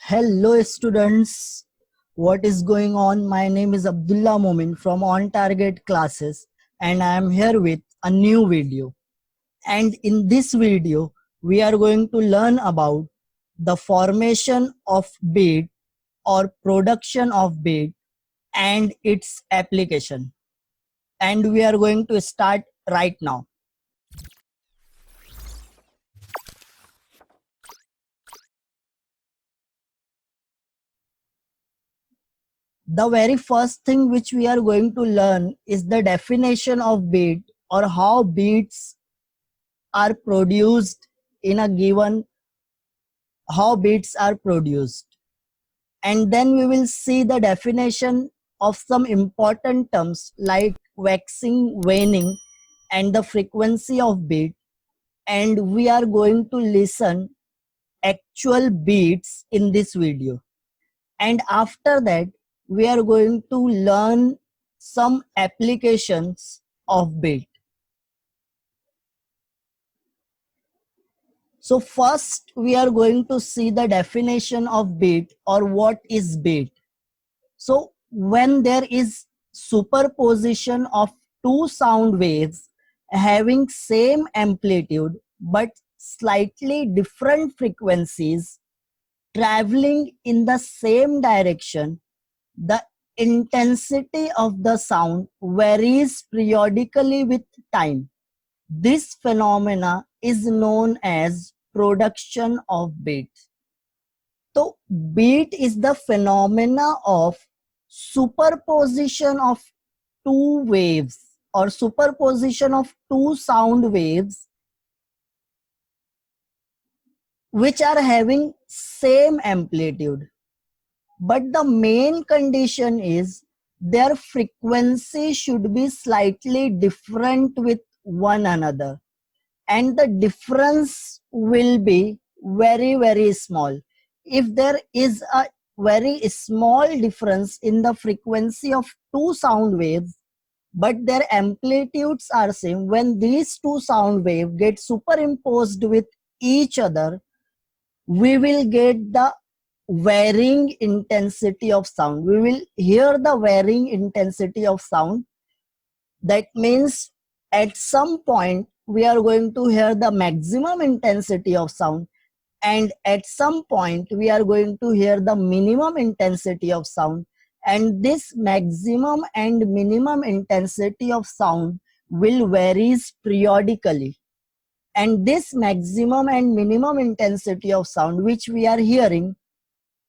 Hello students, what is going on? My name is Abdullah Momin from On Target Classes and I am here with a new video. And in this video, we are going to learn about the formation of beat or production of beat and its application. And we are going to start right now. The very first thing which we are going to learn is the definition of beat or how beats are produced in a given, how beats are produced, and then we will see the definition of some important terms like waxing, waning, and the frequency of beat, and we are going to listen actual beats in this video, and after that we are going to learn some applications of beat. So first we are going to see the definition of beat or what is beat. So when there is superposition of two sound waves having same amplitude but slightly different frequencies traveling in the same direction, the intensity of the sound varies periodically with time. This phenomena is known as production of beat. So beat is the phenomena of superposition of two waves or superposition of two sound waves which are having same amplitude. But the main condition is their frequency should be slightly different with one another, and the difference will be very small. If there is a very small difference in the frequency of two sound waves but their amplitudes are same, when these two sound waves get superimposed with each other, we will get the varying intensity of sound. We will hear the varying intensity of sound. That means at some point we are going to hear the maximum intensity of sound, and at some point we are going to hear the minimum intensity of sound, and this maximum and minimum intensity of sound will varies periodically, and this maximum and minimum intensity of sound which we are hearing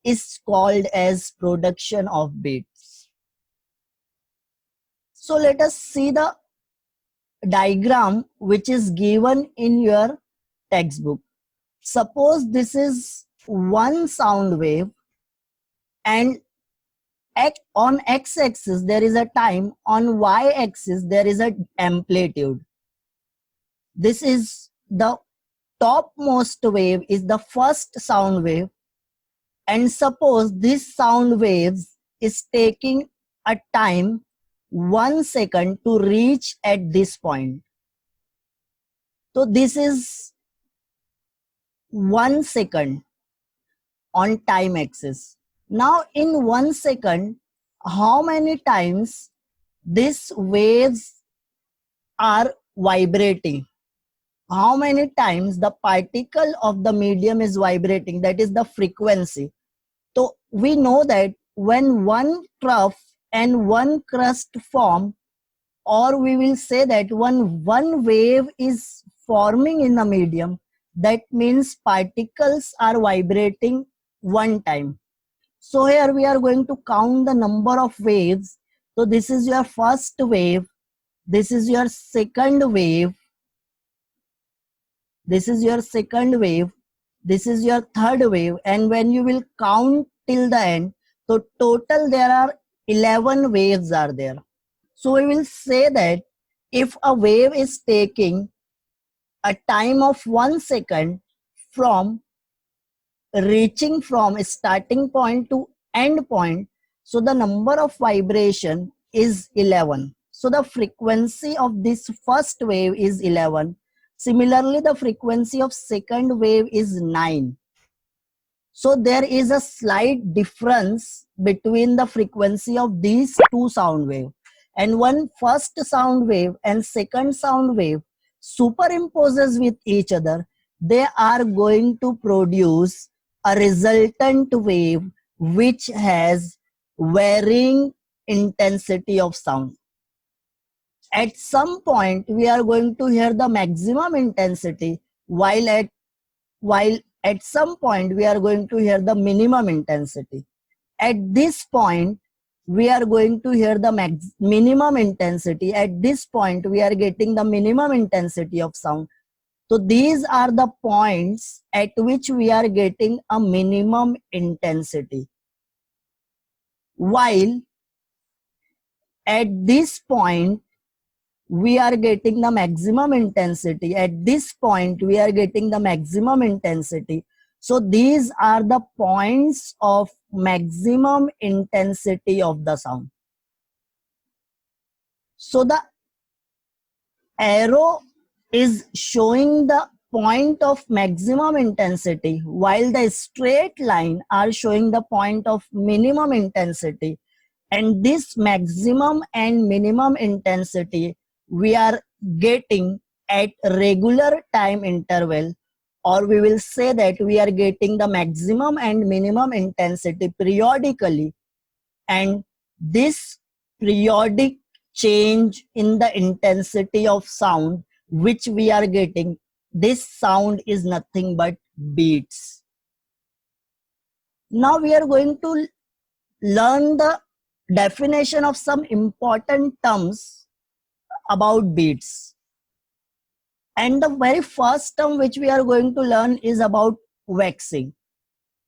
is called as production of beats. So let us see the diagram which is given in your textbook. Suppose this is one sound wave and on x-axis there is a time, on y-axis there is an amplitude. This is the topmost wave is the first sound wave, and suppose this sound waves is taking a time 1 second to reach at this point. So this is 1 second on time axis. Now in 1 second, how many times these waves are vibrating? How many times the particle of the medium is vibrating? That is the frequency. So we know that when one trough and one crust form, or we will say that when one wave is forming in the medium, that means particles are vibrating one time. So here we are going to count the number of waves. So this is your first wave, this is your second wave, this is your second wave, this is your third wave, and when you will count till the end, so total there are 11 waves are there. So we will say that if a wave is taking a time of 1 second from reaching from starting point to end point, so the number of vibration is 11. So the frequency of this first wave is 11. Similarly, the frequency of second wave is 9. So there is a slight difference between the frequency of these two sound waves. And one first sound wave and second sound wave superimposes with each other, they are going to produce a resultant wave which has varying intensity of sound. At some point, we are going to hear the maximum intensity, while at some point we are going to hear the minimum intensity. At this point, we are going to hear the minimum intensity. At this point, we are getting the minimum intensity of sound. So these are the points at which we are getting a minimum intensity. While at this point, we are getting the maximum intensity. At this point, we are getting the maximum intensity. So these are the points of maximum intensity of the sound. So the arrow is showing the point of maximum intensity, while the straight line are showing the point of minimum intensity. And this maximum and minimum intensity we are getting at regular time interval, or we will say that we are getting the maximum and minimum intensity periodically. And this periodic change in the intensity of sound which we are getting, this sound is nothing but beats. Now we are going to learn the definition of some important terms about beats. And the very first term which we are going to learn is about waxing.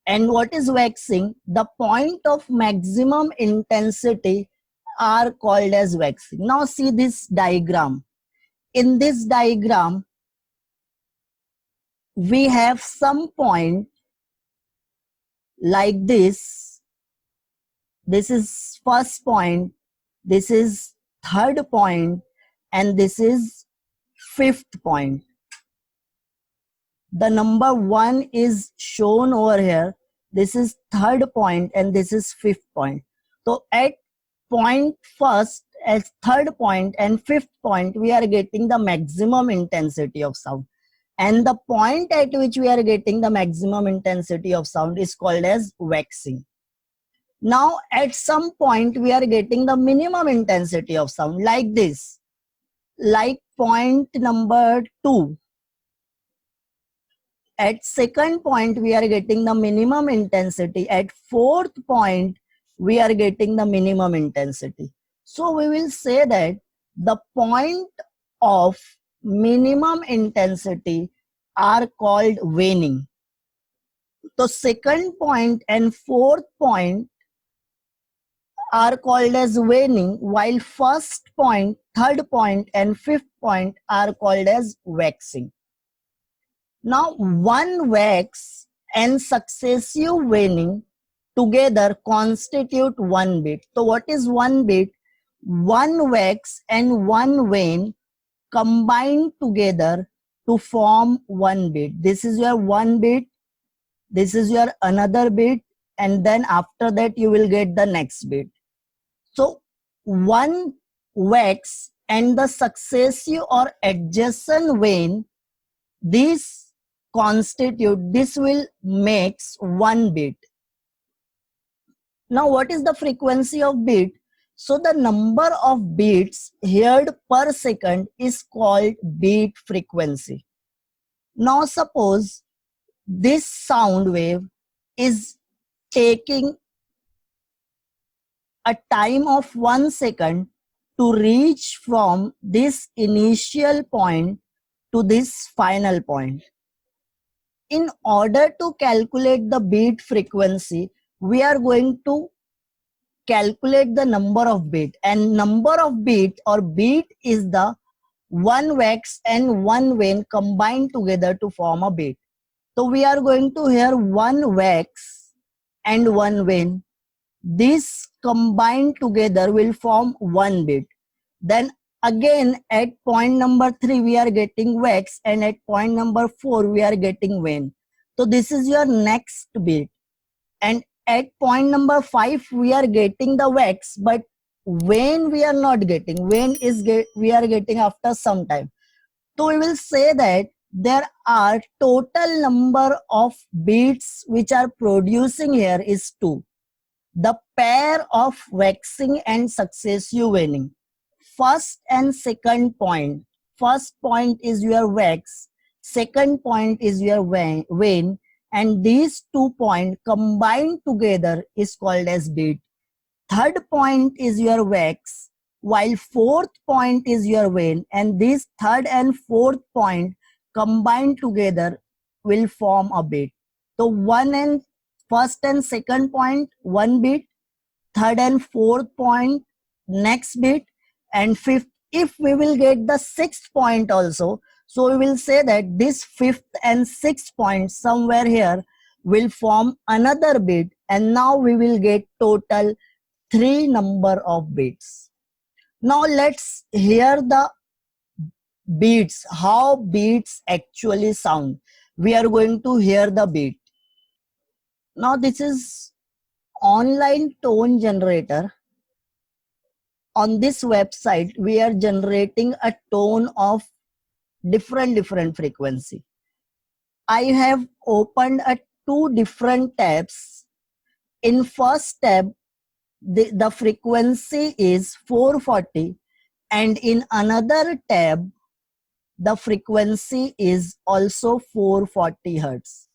And what is waxing? The point of maximum intensity are called as waxing. Now see this diagram. In this diagram, we have some point like this. This is first point, this is third point, and this is fifth point. The number 1 is shown over here. This is third point and this is fifth point. So at point first, at third point and fifth point, we are getting the maximum intensity of sound. And the point at which we are getting the maximum intensity of sound is called as waxing. Now at some point we are getting the minimum intensity of sound like this, like point number 2. At second point we are getting the minimum intensity. At fourth point we are getting the minimum intensity. So we will say that the point of minimum intensity are called waning. So second point and fourth point are called as waning, while first point, third point, and fifth point are called as waxing. Now, one wax and successive waning together constitute one beat. So, what is one beat? One wax and one wane combine together to form one beat. This is your one beat, this is your another beat, and then after that you will get the next beat. So one wax and the successive or adjacent wane, this will makes one beat. Now what is the frequency of beat? So the number of beats heard per second is called beat frequency. Now suppose this sound wave is taking a time of 1 second to reach from this initial point to this final point. In order to calculate the beat frequency, we are going to calculate the number of beat, and number of beat or beat is the one wax and one wane combined together to form a beat. So we are going to hear one wax and one wane. These combined together will form one beat. Then again at point number 3 we are getting wax, and at point number 4 we are getting wane. So this is your next beat. And at point number 5 we are getting the wax, but when we are not getting, we are getting after some time. So we will say that there are total number of beads which are producing here is 2. The pair of waxing and successive waning. First and second point. First point is your wax. Second point is your wane. And these 2 points combined together is called as bead. Third point is your wax, while fourth point is your wane, and these third and fourth point combined together will form a beat. So one and first and second point, one beat, third and fourth point, next beat, and fifth. If we will get the sixth point also, so we will say that this fifth and sixth point somewhere here will form another beat, and now we will get total 3 number of beats. Now let's hear the beats, how beats actually sound. We are going to hear the beat. Now this is online tone generator. On this website, we are generating a tone of different frequency. I have opened a 2 different tabs. In first tab, the frequency is 440, and in another tab the frequency is also 440 hertz.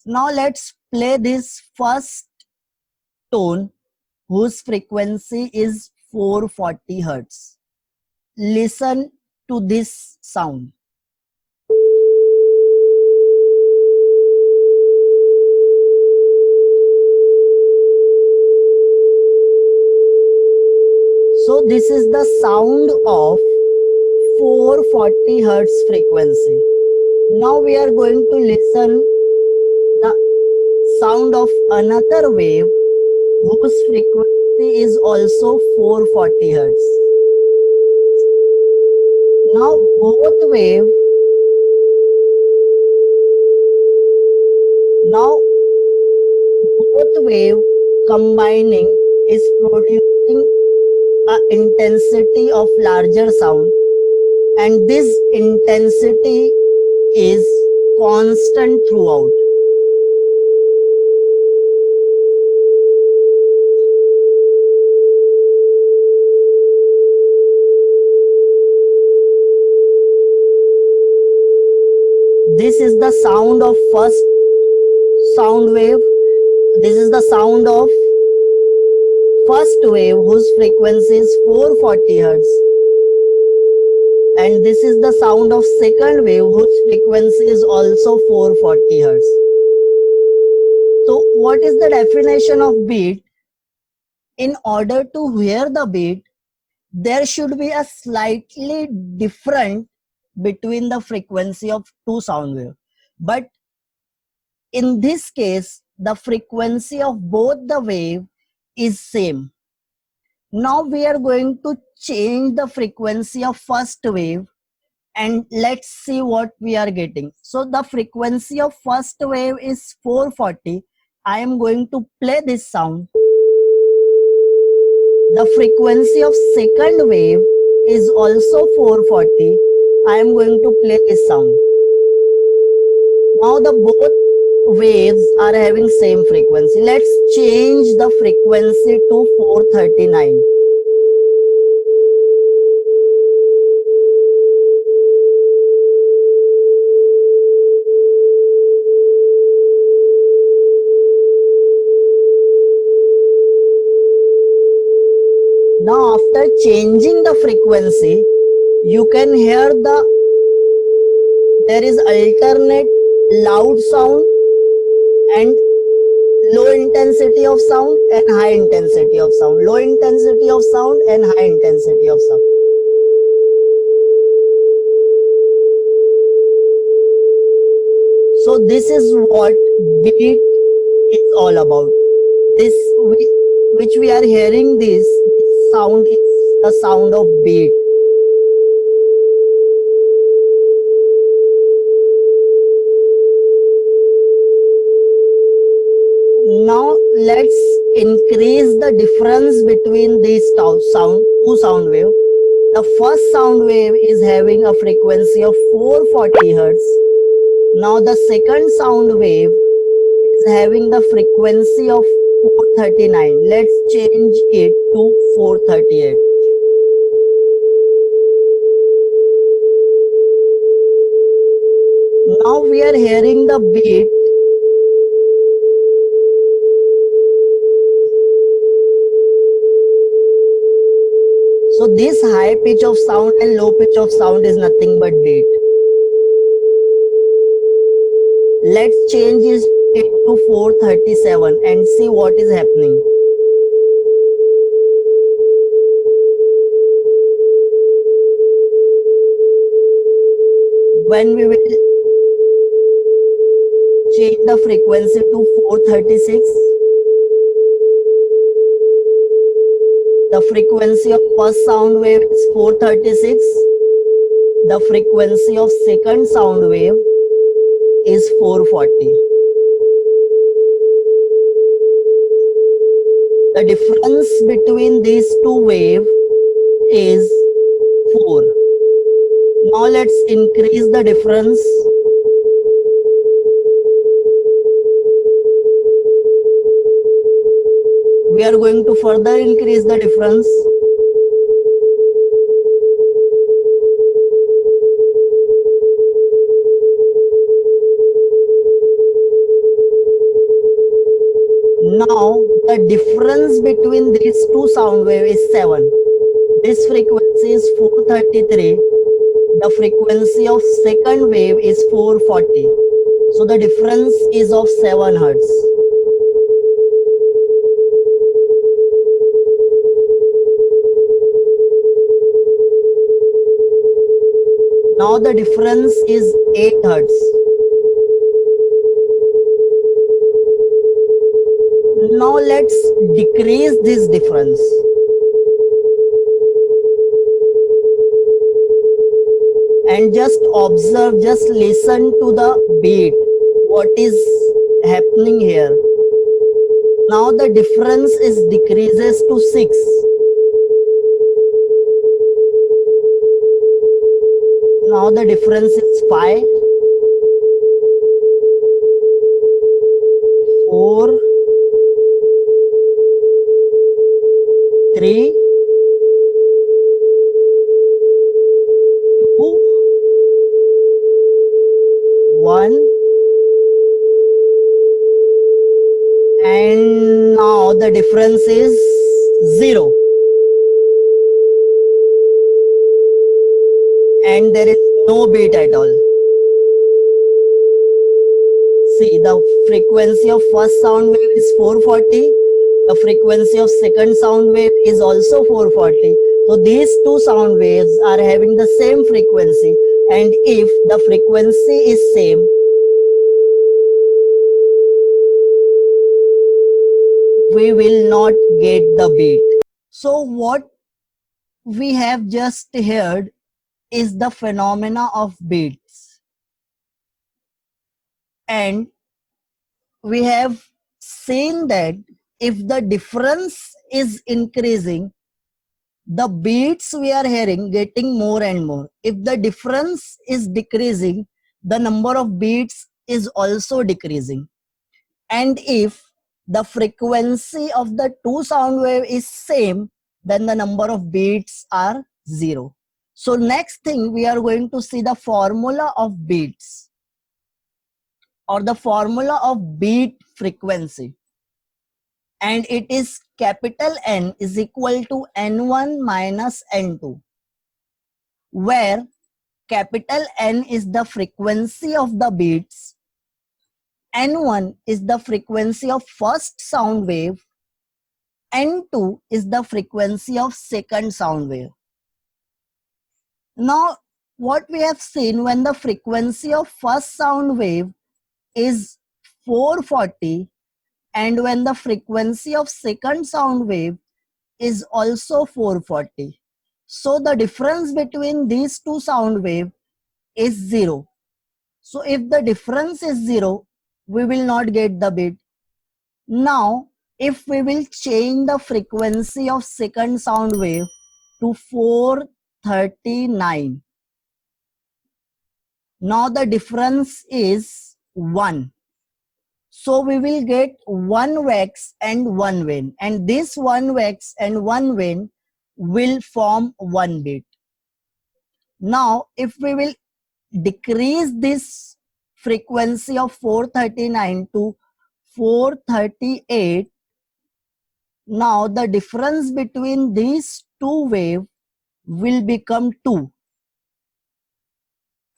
Now let's play this first tone whose frequency is 440 hertz. Listen to this sound. So this is the sound of 440 hertz frequency. Now we are going to listen the sound of another wave whose frequency is also 440 hertz. Now both wave combining is producing an intensity of larger sound, and this intensity is constant throughout. This is the sound of first sound wave. This is the sound of first wave whose frequency is 440 hertz. And this is the sound of second wave whose frequency is also 440 hertz. So what is the definition of beat? In order to hear the beat, there should be a slightly different between the frequency of 2 sound waves. But in this case, the frequency of both the wave is same. Now we are going to change the frequency of first wave, and let's see what we are getting. So the frequency of first wave is 440. I am going to play this sound. The frequency of second wave is also 440. I am going to play this sound. Now the both waves are having same frequency. Let's change the frequency to 439. Now after changing the frequency, you can hear there is alternate loud sound and low intensity of sound and high intensity of sound. Low intensity of sound and high intensity of sound. So this is what beat is all about. This which we are hearing, this sound is the sound of beat. Now let's increase the difference between these two sound wave. The first sound wave is having a frequency of 440 Hertz. Now the second sound wave is having the frequency of 439. Let's change it to 438. Now we are hearing the beat. So this high pitch of sound and low pitch of sound is nothing but beat. Let's change it to 437 and see what is happening. When we will change the frequency to 436, the frequency of first sound wave is 436. The frequency of second sound wave is 440. The difference between these two waves is 4. Now let's increase the difference. We are going to further increase the difference. Now the difference between these two sound waves is 7. This frequency is 433. The frequency of second wave is 440. So the difference is of 7 Hertz. Now the difference is 8 Hertz. Now let's decrease this difference. And just observe, just listen to the beat. What is happening here? Now the difference is decreases to 6. Now the difference is 5, 4, 3, 2, 1, and now the difference is 0. And there is no beat at all. See, the frequency of first sound wave is 440. The frequency of second sound wave is also 440. So these two sound waves are having the same frequency, and if the frequency is same, we will not get the beat. So what we have just heard is the phenomena of beats, and we have seen that if the difference is increasing, the beats we are hearing getting more and more. If the difference is decreasing, the number of beats is also decreasing. And if the frequency of the two sound wave is same, then the number of beats are 0. So next thing, we are going to see the formula of beats, or the formula of beat frequency. And it is capital N is equal to N1 minus N2, where capital N is the frequency of the beats, N1 is the frequency of first sound wave, N2 is the frequency of second sound wave. Now, what we have seen, when the frequency of first sound wave is 440, and when the frequency of second sound wave is also 440. So the difference between these two sound wave is 0. So if the difference is 0, we will not get the beat. Now, if we will change the frequency of second sound wave to 439, now the difference is 1. So we will get one wax and one wane, and this one wax and one wane will form one beat. Now, if we will decrease this frequency of 439 to 438, now the difference between these two waves will become 2,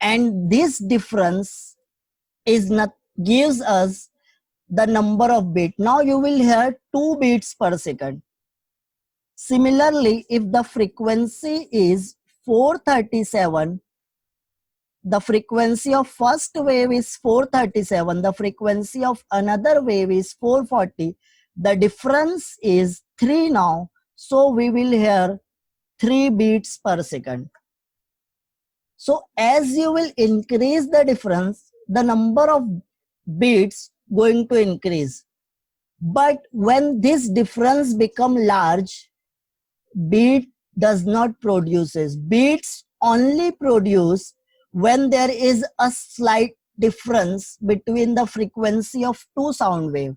and this difference is not gives us the number of beats. Now you will hear 2 beats per second. Similarly, if the frequency is 437, the frequency of first wave is 437, the frequency of another wave is 440, the difference is 3 now, so we will hear 3 beats per second. So as you will increase the difference, the number of beats going to increase. But when this difference become large, beat does not produces. Beats only produce when there is a slight difference between the frequency of two sound waves,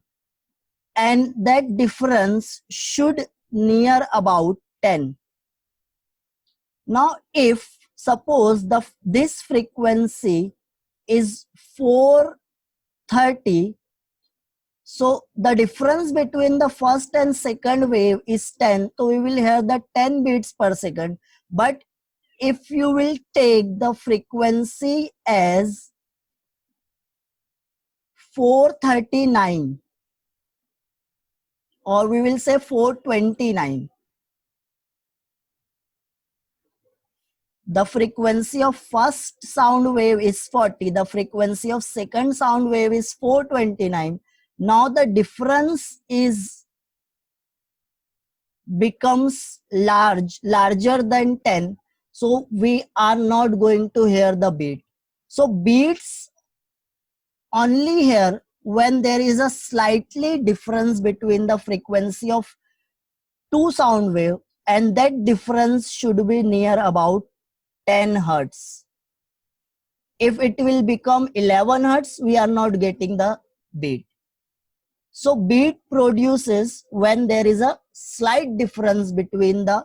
and that difference should near about 10. Now if suppose this frequency is 430, so the difference between the first and second wave is 10, so we will hear the 10 beats per second. But if you will take the frequency as 439, or we will say 429, the frequency of first sound wave is 40, the frequency of second sound wave is 429. Now the difference is becomes larger than 10, so we are not going to hear the beat. So beats only here when there is a slightly difference between the frequency of two sound wave, and that difference should be near about 10 hertz. If it will become 11 hertz, we are not getting the beat. So beat produces when there is a slight difference between the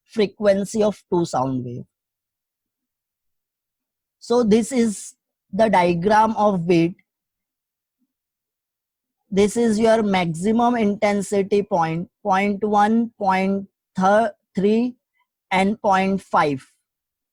frequency of two sound wave. So this is the diagram of beat. This is your maximum intensity point, 0.1, 0.3 and 0.5.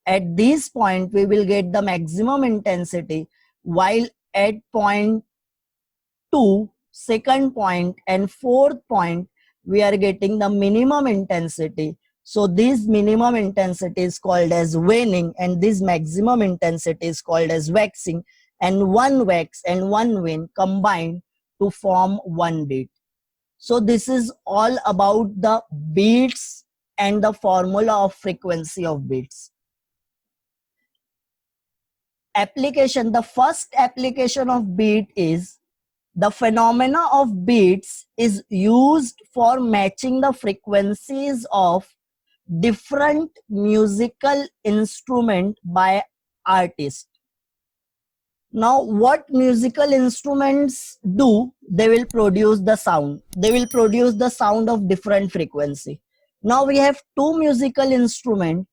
At this point we will get the maximum intensity, while at 0.2, second point and fourth point we are getting the minimum intensity. So this minimum intensity is called as waning, and this maximum intensity is called as waxing, and one wax and one wane combined to form one beat. So this is all about the beats and the formula of frequency of beats. Application, the first application of beat is the phenomena of beats is used for matching the frequencies of different musical instrument by artists. Now what musical instruments do? They will produce the sound. They will produce the sound of different frequency. Now we have two musical instruments,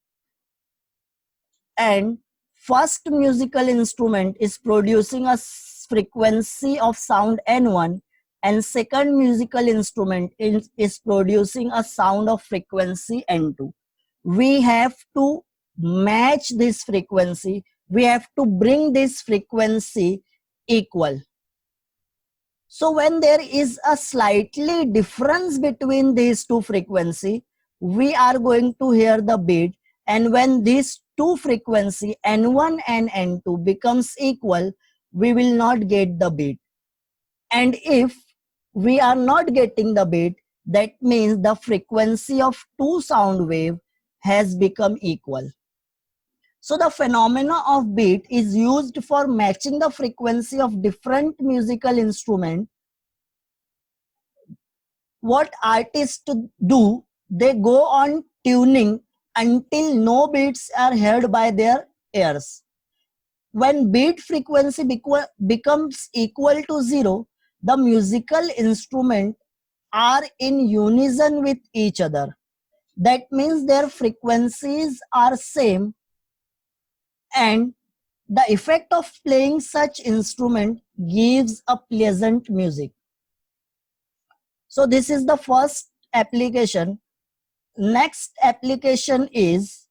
and first musical instrument is producing a frequency of sound N1, and second musical instrument is producing a sound of frequency N2. We have to match this frequency. We have to bring this frequency equal. So when there is a slightly difference between these two frequency, we are going to hear the beat, and when these two frequency N1 and N2 becomes equal, we will not get the beat. And if we are not getting the beat, that means the frequency of two sound wave has become equal. So the phenomena of beat is used for matching the frequency of different musical instrument what artists do, they go on tuning until no beats are heard by their ears. When beat frequency becomes equal to zero, the musical instruments are in unison with each other. That means their frequencies are same, and the effect of playing such instrument gives a pleasant music. So this is the first application. Next application is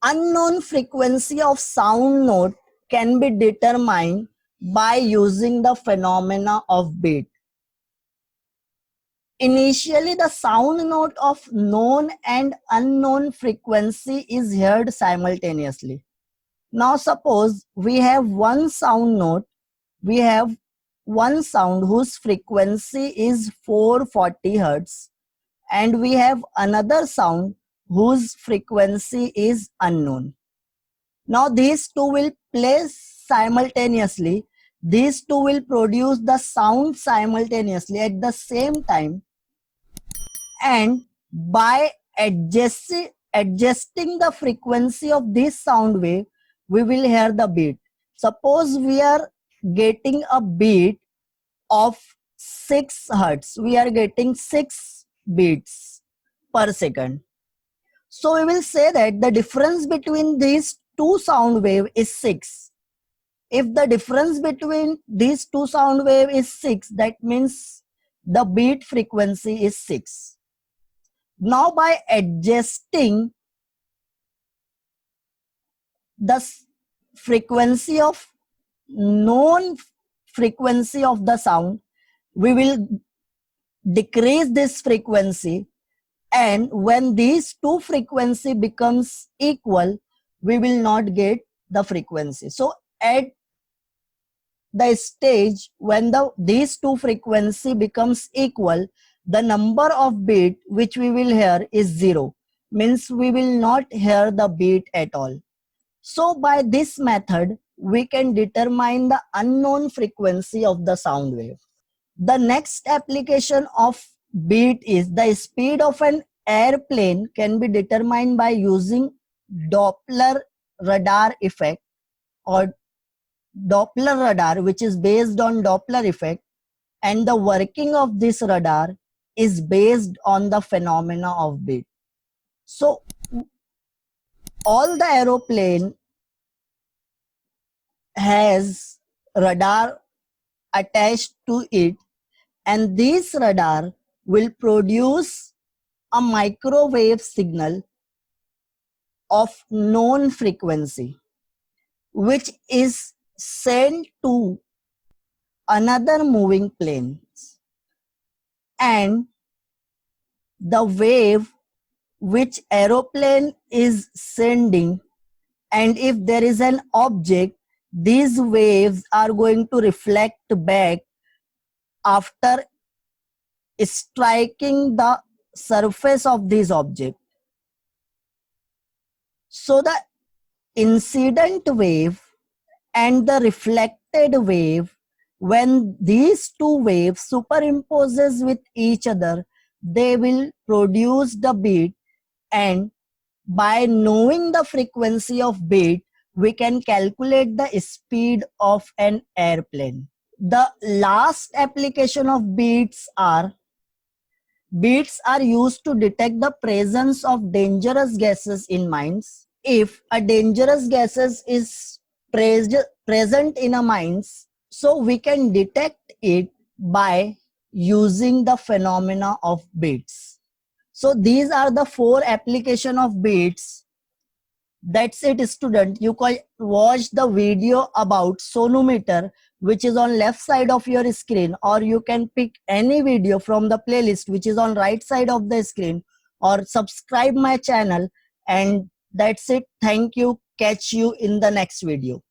unknown frequency of sound note can be determined by using the phenomena of beat. Initially, the sound note of known and unknown frequency is heard simultaneously. Now suppose we have one sound note, we have one sound whose frequency is 440 Hertz, and we have another sound whose frequency is unknown. Now these two will play simultaneously. These two will produce the sound simultaneously at the same time, and by adjusting the frequency of this sound wave, we will hear the beat. Suppose we are getting a beat of 6 hertz. We are getting 6 beats per second. So we will say that the difference between these two sound wave is 6. If the difference between these two sound wave is 6, that means the beat frequency is 6. Now by adjusting the frequency of known frequency of the sound, we will decrease this frequency, and when these two frequency becomes equal, we will not get the frequency. So at the stage when these two frequency becomes equal, the number of beat which we will hear is 0, means we will not hear the beat at all. So by this method, we can determine the unknown frequency of the sound wave. The next application of beat is the speed of an airplane can be determined by using Doppler radar effect, or Doppler radar, which is based on Doppler effect, and the working of this radar is based on the phenomena of beat. So all the aeroplane has radar attached to it, and this radar will produce a microwave signal of known frequency, which is sent to another moving plane, and the wave which aeroplane is sending, and if there is an object, these waves are going to reflect back after striking the surface of this object. So the incident wave and the reflected wave, when these two waves superimposes with each other, they will produce the beat, and by knowing the frequency of beat, we can calculate the speed of an airplane. The last application of beats are used to detect the presence of dangerous gases in mines. If a dangerous gases is present in a mines, so we can detect it by using the phenomena of beats. So these are the 4 application of beats. That's it, student. You can watch the video about sonometer, which is on left side of your screen, or you can pick any video from the playlist which is on right side of the screen, or subscribe my channel. And that's it. Thank you. Catch you in the next video.